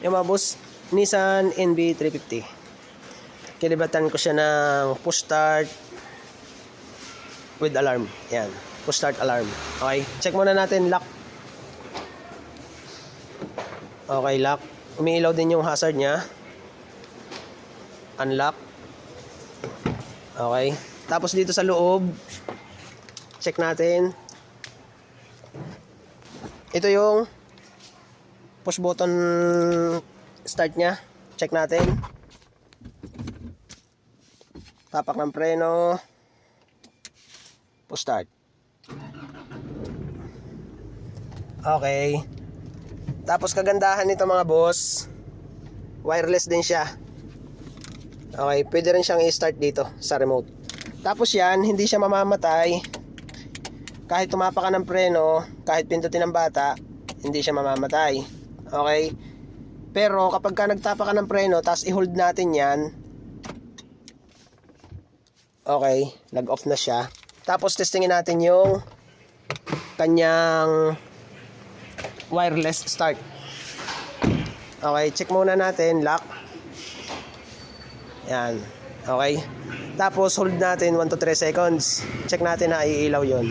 Yung mga boss, Nissan NV350. Kinibatan ko siya ng push start with alarm. Yan, push start alarm. Okay, check muna natin lock. Okay, lock. Umiilaw din yung hazard niya. Unlock. Okay. Tapos dito sa loob, check natin. Ito yung push button start niya. Check natin. Tapak ng preno. Push start. Okay. Tapos kagandahan nito mga boss, wireless din siya. Okay, pwede rin siyang i-start dito sa remote. Tapos yan, hindi siya mamamatay. Kahit tumapa ka ng preno, kahit pindutin ng bata, hindi siya mamamatay. Okay? Pero kapag ka nagtapa ka ng preno, tapos i-hold natin yan, okay, nag-off na siya. Tapos testingin natin yung kanyang wireless start. Okay, check muna natin, lock. Yan, okay. Tapos hold natin 1 to 3 seconds. Check natin na iilaw yon.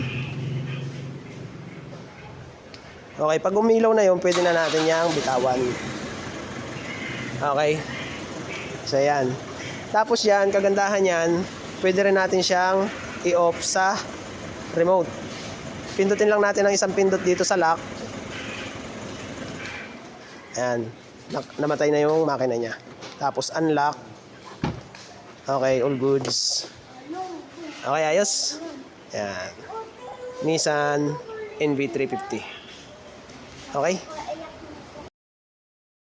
Okay, pag umilaw na yun, pwede na natin yang bitawan. Okay. So yan. Tapos yan, kagandahan yan, pwede rin natin siyang i-off sa remote. Pindutin lang natin ang isang pindot dito sa lock. Ayan. Namatay na yung makina niya. Tapos unlock. Okay, all goods. Okay, ayos. Ayan. Nissan NV350. Okay.